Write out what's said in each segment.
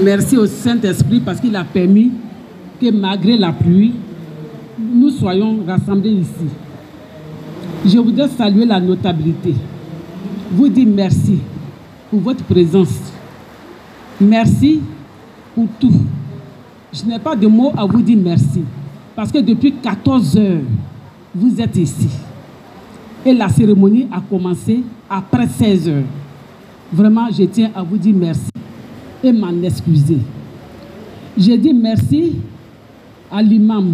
Merci au Saint-Esprit parce qu'il a permis que malgré la pluie, nous soyons rassemblés ici. Je voudrais saluer la notabilité. Vous dire merci pour votre présence. Merci pour tout. Je n'ai pas de mots à vous dire merci. Parce que depuis 14 heures, vous êtes ici. Et la cérémonie a commencé après 16 heures. Vraiment, je tiens à vous dire merci et m'en excuser. Je dis merci à l'imam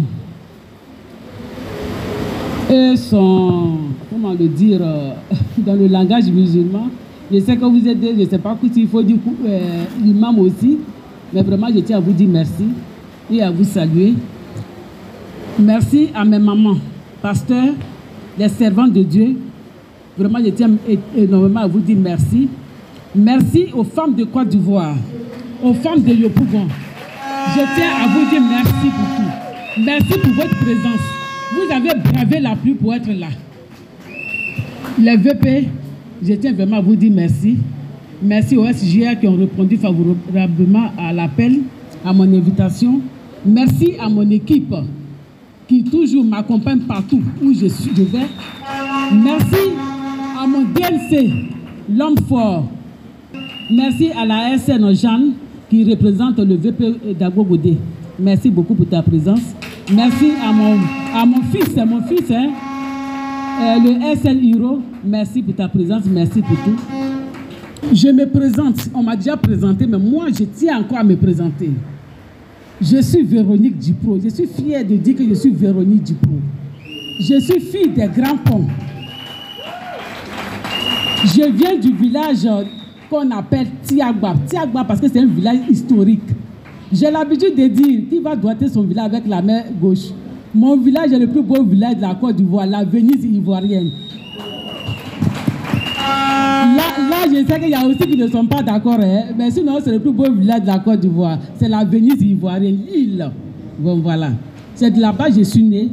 et son, comment le dire, dans le langage musulman. Je sais que vous êtes, je ne sais pas s'il faut dire l'imam aussi, mais vraiment, je tiens à vous dire merci et à vous saluer. Merci à mes mamans, pasteurs, les servants de Dieu. Vraiment, je tiens énormément à vous dire merci. Merci aux femmes de Côte d'Ivoire, aux femmes de Yopougon. Je tiens à vous dire merci pour tout. Merci pour votre présence. Vous avez bravé la pluie pour être là. Les VP, je tiens vraiment à vous dire merci. Merci aux SGA qui ont répondu favorablement à l'appel, à mon invitation. Merci à mon équipe qui toujours m'accompagne partout où je vais. Merci à mon DLC, l'homme fort. Merci à la SN Jeanne qui représente le VP d'Agogodé. Merci beaucoup pour ta présence. Merci à mon fils, hein, le SN Hiro. Merci pour ta présence, merci pour tout. Je me présente, on m'a déjà présenté, mais moi je tiens encore à me présenter. Je suis Véronique Dupro. Je suis fière de dire que je suis Véronique Dupro. Je suis fille des grands ponts. Je viens du village qu'on appelle Tiagba. Tiagba parce que c'est un village historique. J'ai l'habitude de dire qu'il va doiter son village avec la main gauche. Mon village est le plus beau village de la Côte d'Ivoire, la Venise ivoirienne. Là, je sais qu'il y a aussi qui ne sont pas d'accord, hein, mais sinon, c'est le plus beau village de la Côte d'Ivoire. C'est la Venise ivoirienne, l'île. Bon, voilà. C'est de là-bas que je suis née.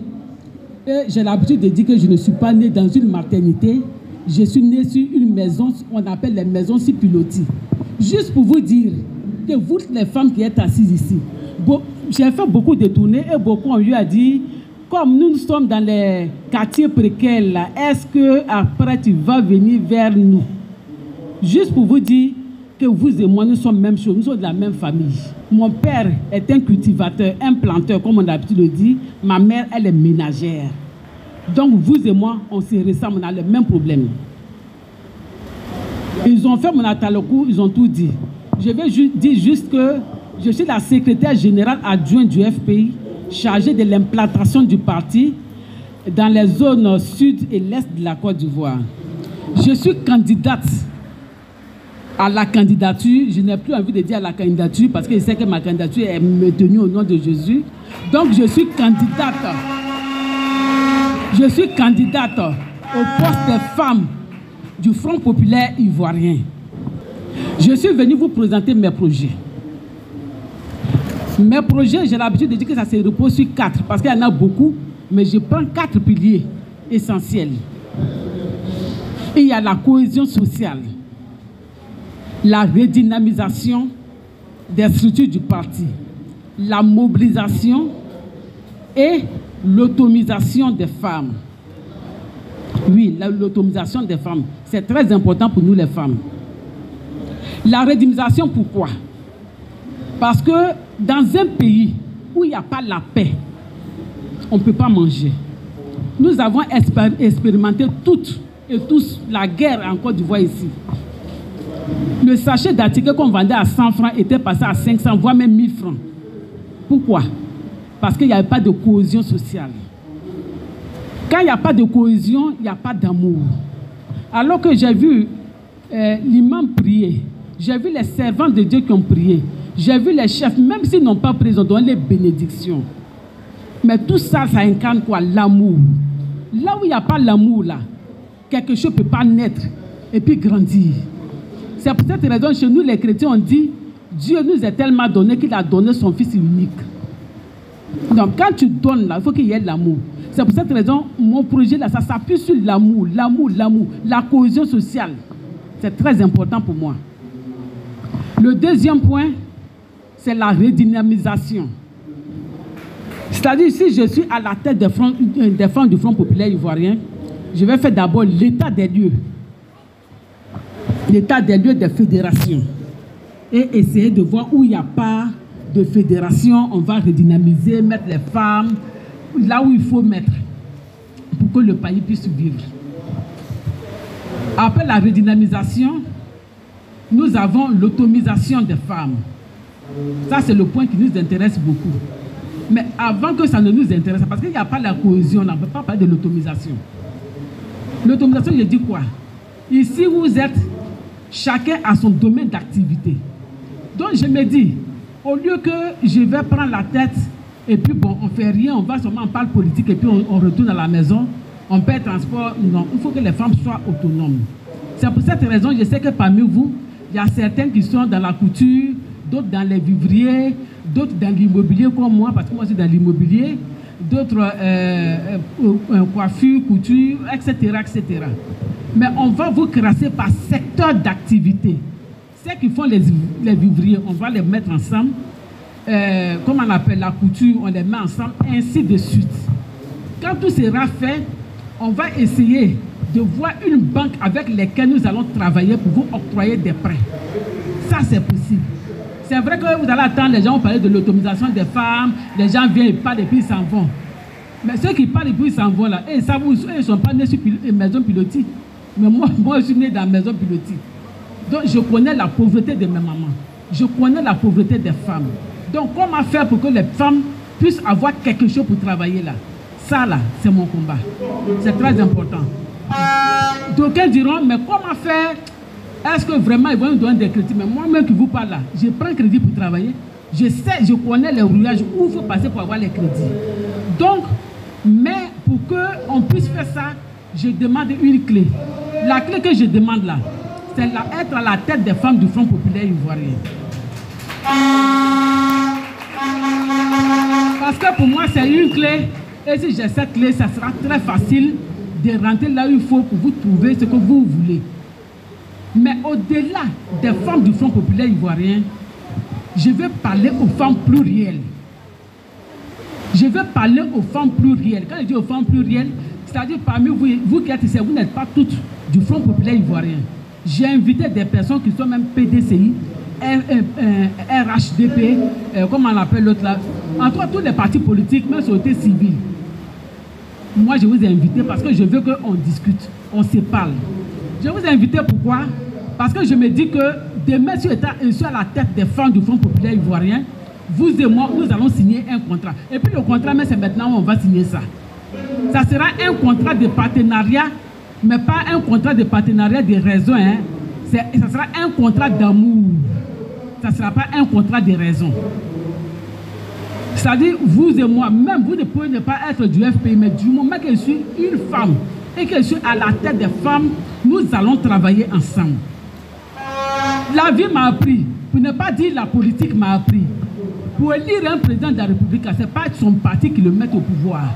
Et j'ai l'habitude de dire que je ne suis pas née dans une maternité. Je suis née sur une maison, on appelle les maisons Sipiloti. Juste pour vous dire que vous, les femmes qui êtes assises ici, j'ai fait beaucoup de tournées et beaucoup ont eu à dire, comme nous sommes dans les quartiers précaires, est-ce que après tu vas venir vers nous? Juste pour vous dire que vous et moi, nous sommes même chose, nous sommes de la même famille. Mon père est un cultivateur, un planteur, comme on a l'habitude de dire. Ma mère, elle est ménagère. Donc vous et moi, on se ressemble, on a le même problème. Ils ont fait mon ataloku, ils ont tout dit. Je vais dire juste que je suis la secrétaire générale adjointe du FPI, chargée de l'implantation du parti dans les zones sud et l'est de la Côte d'Ivoire. Je suis candidate à la candidature. Je n'ai plus envie de dire à la candidature parce que je sais que ma candidature est maintenue au nom de Jésus. Donc je suis candidate. Je suis candidate au poste des femmes du Front populaire ivoirien. Je suis venu vous présenter mes projets. Mes projets, j'ai l'habitude de dire que ça se repose sur 4 parce qu'il y en a beaucoup, mais je prends 4 piliers essentiels. Et il y a la cohésion sociale, la redynamisation des structures du parti, la mobilisation et l'autonomisation des femmes. Oui, l'autonomisation des femmes, c'est très important pour nous les femmes. La redynamisation, pourquoi? Parce que dans un pays où il n'y a pas la paix, on ne peut pas manger. Nous avons expérimenté toutes et tous la guerre en Côte d'Ivoire ici. Le sachet d'articles qu'on vendait à 100 francs était passé à 500, voire même 1000 francs. Pourquoi? Parce qu'il n'y avait pas de cohésion sociale. Quand il n'y a pas de cohésion, il n'y a pas d'amour. Alors que j'ai vu l'imam prier, j'ai vu les servants de Dieu qui ont prié, j'ai vu les chefs, même s'ils n'ont pas prié, ils ont donné les bénédictions. Mais tout ça, ça incarne quoi? L'amour. Là où il n'y a pas l'amour, là, quelque chose ne peut pas naître et puis grandir. C'est pour cette raison, chez nous, les chrétiens, on dit, Dieu nous a tellement donné qu'il a donné son Fils unique. Donc, quand tu donnes, là, il faut qu'il y ait l'amour. C'est pour cette raison, mon projet, là, ça s'appuie sur l'amour, la cohésion sociale. C'est très important pour moi. Le deuxième point, c'est la redynamisation. C'est-à-dire, si je suis à la tête des femmes du Front populaire ivoirien, je vais faire d'abord l'état des lieux. L'état des lieux des fédérations. Et essayer de voir où il n'y a pas de fédération, on va redynamiser, mettre les femmes là où il faut mettre pour que le pays puisse vivre. Après la redynamisation, nous avons l'autonomisation des femmes. Ça, c'est le point qui nous intéresse beaucoup. Mais avant que ça ne nous intéresse, parce qu'il n'y a pas la cohésion, on ne peut pas parler de l'autonomisation. L'autonomisation, je dis quoi? Ici, vous êtes, chacun a son domaine d'activité. Donc, je me dis, au lieu que je vais prendre la tête, et puis bon, on ne fait rien, on va seulement, on parle politique, et puis on retourne à la maison, on paie transport. Non, il faut que les femmes soient autonomes. C'est pour cette raison, je sais que parmi vous, il y a certains qui sont dans la couture, d'autres dans les vivriers, d'autres dans l'immobilier comme moi, parce que moi je suis dans l'immobilier, d'autres coiffure, couture, etc., etc. Mais on va vous classer par secteur d'activité. Ceux qui font les vivriers, on va les mettre ensemble. Comme on appelle la couture, on les met ensemble, ainsi de suite. Quand tout sera fait, on va essayer de voir une banque avec laquelle nous allons travailler pour vous octroyer des prêts. Ça, c'est possible. C'est vrai que vous allez attendre, les gens vont parler de l'autonomisation des femmes, les gens viennent, ils parlent et puis ils s'en vont. Mais ceux qui parlent et puis ils s'en vont là, ils ne sont pas nés sur maison pilotis. Mais moi, je suis né dans la maison pilotis. Donc, je connais la pauvreté de mes mamans. Je connais la pauvreté des femmes. Donc, comment faire pour que les femmes puissent avoir quelque chose pour travailler là? Ça là, c'est mon combat. C'est très important. D'aucuns diront, mais comment faire? Est-ce que vraiment ils vont nous donner des crédits? Mais moi-même qui vous parle là, je prends crédit pour travailler. Je sais, je connais les rouillages où il faut passer pour avoir les crédits. Donc, mais pour qu'on puisse faire ça, je demande une clé. La clé que je demande là, c'est être à la tête des femmes du Front populaire ivoirien. Parce que pour moi, c'est une clé. Et si j'ai cette clé, ça sera très facile de rentrer là où il faut pour vous trouver ce que vous voulez. Mais au-delà des femmes du Front populaire ivoirien, je vais parler aux femmes plurielles. Je vais parler aux femmes plurielles. Quand je dis aux femmes plurielles, c'est-à-dire parmi vous qui êtes ici, vous n'êtes pas toutes du Front populaire ivoirien. J'ai invité des personnes qui sont même PDCI, RHDP, comment on appelle l'autre là, entre tous les partis politiques, même société civile. Moi, je vous ai invité parce que je veux qu'on discute, on se parle. Je vous ai invité pourquoi? Parce que je me dis que demain, si je suis à la tête des femmes du Front populaire ivoirien, vous et moi, nous allons signer un contrat. Et puis le contrat, mais c'est maintenant où on va signer ça. Ça sera un contrat de partenariat, mais pas un contrat de partenariat de raison. Hein. Ça sera un contrat d'amour. Ça ne sera pas un contrat de raison. C'est-à-dire, vous et moi, même vous ne pouvez ne pas être du FPI, mais du moment que je suis une femme et que je suis à la tête des femmes, nous allons travailler ensemble. La vie m'a appris, pour ne pas dire la politique m'a appris. Pour élire un président de la République, ce n'est pas son parti qui le met au pouvoir.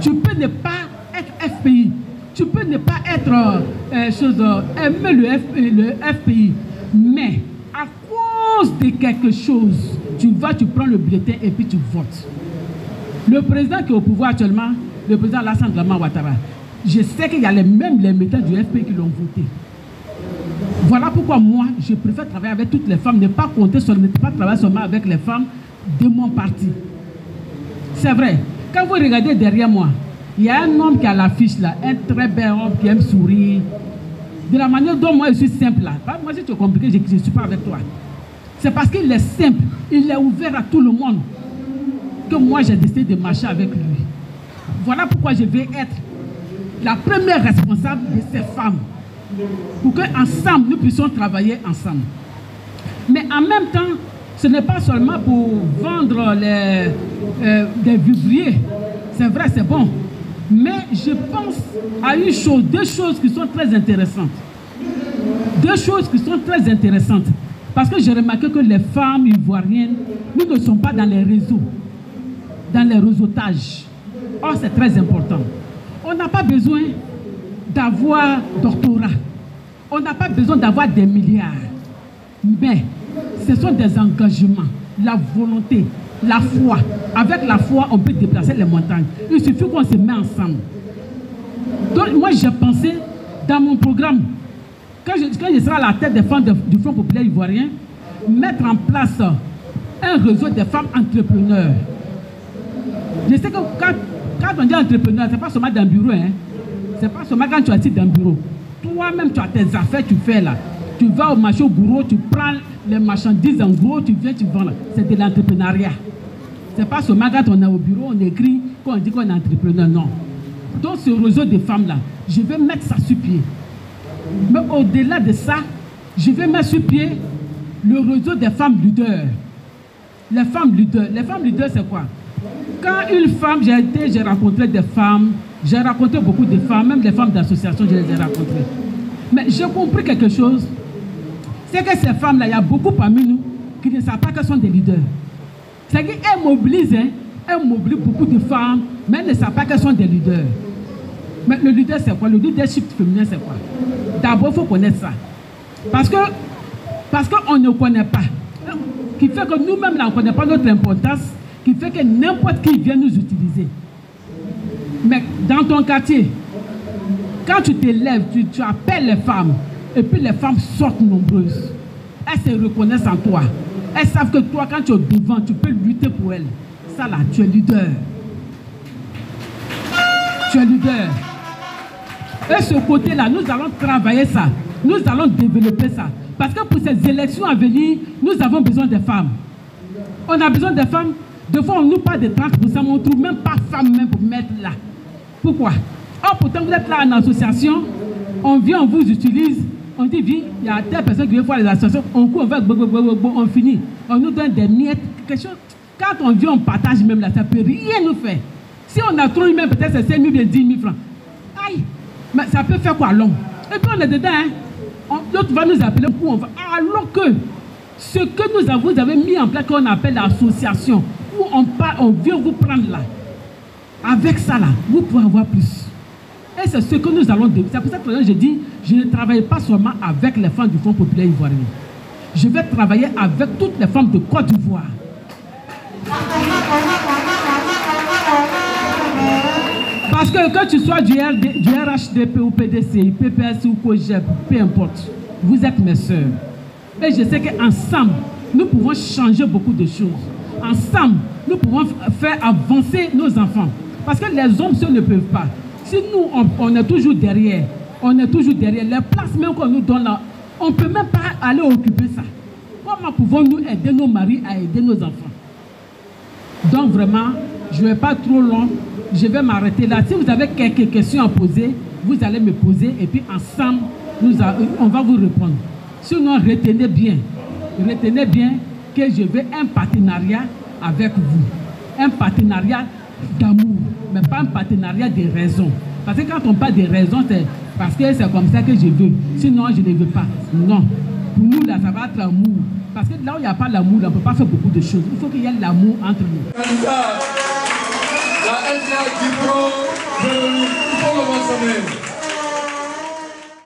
Tu peux ne pas être FPI, tu peux ne pas être aimer le FPI, mais à cause de quelque chose, tu prends le bulletin et puis tu votes. Le président qui est au pouvoir actuellement, le président Alassane Dramane Ouattara, je sais qu'il y a même les militants du FPI qui l'ont voté. Voilà pourquoi moi, je préfère travailler avec toutes les femmes, ne pas travailler seulement avec les femmes de mon parti. C'est vrai, quand vous regardez derrière moi, il y a un homme qui a l'affiche là, un très bel homme qui aime sourire. De la manière dont moi je suis simple là, moi si tu es compliqué, je ne suis pas avec toi. C'est parce qu'il est simple, il est ouvert à tout le monde que moi j'ai décidé de marcher avec lui. Voilà pourquoi je vais être la première responsable de ces femmes. Pour qu'ensemble, nous puissions travailler ensemble. Mais en même temps, ce n'est pas seulement pour vendre des vivriers. C'est vrai, c'est bon. Mais je pense à une chose, deux choses qui sont très intéressantes. Deux choses qui sont très intéressantes. Parce que j'ai remarqué que les femmes ivoiriennes, nous ne sommes pas dans les réseaux, dans les réseautages. Or, c'est très important. On n'a pas besoin d'avoir doctorat. On n'a pas besoin d'avoir des milliards. Mais ce sont des engagements. la volonté, la foi. Avec la foi, on peut déplacer les montagnes. Il suffit qu'on se met ensemble. Donc, moi, j'ai pensé dans mon programme, quand je serai à la tête des femmes du Front populaire ivoirien, mettre en place un réseau de femmes entrepreneurs. Je sais que quand on dit entrepreneur, ce n'est pas seulement dans le bureau. Hein. Ce n'est pas seulement quand tu es assis dans le bureau. Toi-même, tu as tes affaires, tu fais là. Tu vas au marché au bureau, tu prends les marchandises en gros, tu viens, tu vends là. C'est de l'entrepreneuriat. Ce n'est pas seulement quand on est au bureau, on écrit, qu'on dit qu'on est entrepreneur. Non. Donc, ce réseau de femmes-là, je vais mettre ça sur pied. Mais au-delà de ça, je vais mettre sur pied le réseau des femmes leaders. Les femmes leaders, c'est quoi? Quand une femme, j'ai rencontré des femmes, j'ai rencontré beaucoup de femmes, même les femmes d'association, je les ai rencontrées. Mais j'ai compris quelque chose, c'est que ces femmes-là, il y a beaucoup parmi nous qui ne savent pas qu'elles sont des leaders. C'est qu'elles mobilisent, hein, elles mobilisent beaucoup de femmes, mais elles ne savent pas qu'elles sont des leaders. Mais le leader, c'est quoi? Le leadership féminin, c'est quoi? D'abord, il faut connaître ça. Parce qu'on ne connaît pas. Qui fait que nous-mêmes, on ne connaît pas notre importance, qui fait que n'importe qui vient nous utiliser. Mais dans ton quartier, quand tu te lèves, tu appelles les femmes, et puis les femmes sortent nombreuses. Elles se reconnaissent en toi. Elles savent que toi, quand tu es devant, tu peux lutter pour elles. Ça là, tu es leader. Tu es leader. Et ce côté-là, nous allons travailler ça. Nous allons développer ça. Parce que pour ces élections à venir, nous avons besoin des femmes. On a besoin des femmes. Des fois, on nous parle de 30%, mais on ne trouve même pas femmes même pour mettre là. Pourquoi? Or, pourtant, vous êtes là en association, on vient, on vous utilise, on dit, viens, il y a telle personne qui veut faire les associations, on court, on finit. On nous donne des miettes, quelque chose. Quand on vient, on partage même là, ça ne peut rien nous faire. Si on a trop même, peut-être c'est 5 000 ou 10 000 francs. Aïe, mais ça peut faire quoi long? Et puis on est dedans, hein? L'autre va nous appeler où on va. Alors que ce que vous avez mis en place qu'on appelle l'association, où on vient vous prendre là. Avec ça là, vous pouvez avoir plus. Et c'est ce que nous allons développer. C'est pour ça que je dis, je ne travaille pas seulement avec les femmes du Front populaire ivoirien. Je vais travailler avec toutes les femmes de Côte d'Ivoire. Parce que tu sois du RHDP ou PDC, PPS ou COGEP, peu importe, vous êtes mes sœurs. Et je sais qu'ensemble, nous pouvons changer beaucoup de choses. Ensemble, nous pouvons faire avancer nos enfants. Parce que les hommes seuls ne peuvent pas. Si nous, on est toujours derrière, les places même qu'on nous donne là, on ne peut même pas aller occuper ça. Comment pouvons-nous aider nos maris à aider nos enfants? Donc vraiment, je ne vais pas trop long, je vais m'arrêter là. Si vous avez quelques questions à poser, vous allez me poser et puis ensemble, on va vous répondre. Sinon, retenez bien que je veux un partenariat avec vous. Un partenariat d'amour, mais pas un partenariat de raison. Parce que quand on parle de raison, c'est parce que c'est comme ça que je veux. Sinon, je ne veux pas. Non. Pour nous, là, ça va être l'amour. Parce que là où il n'y a pas l'amour, on ne peut pas faire beaucoup de choses. Il faut qu'il y ait l'amour entre nous. La LDA qui prend, il faut le mentionner.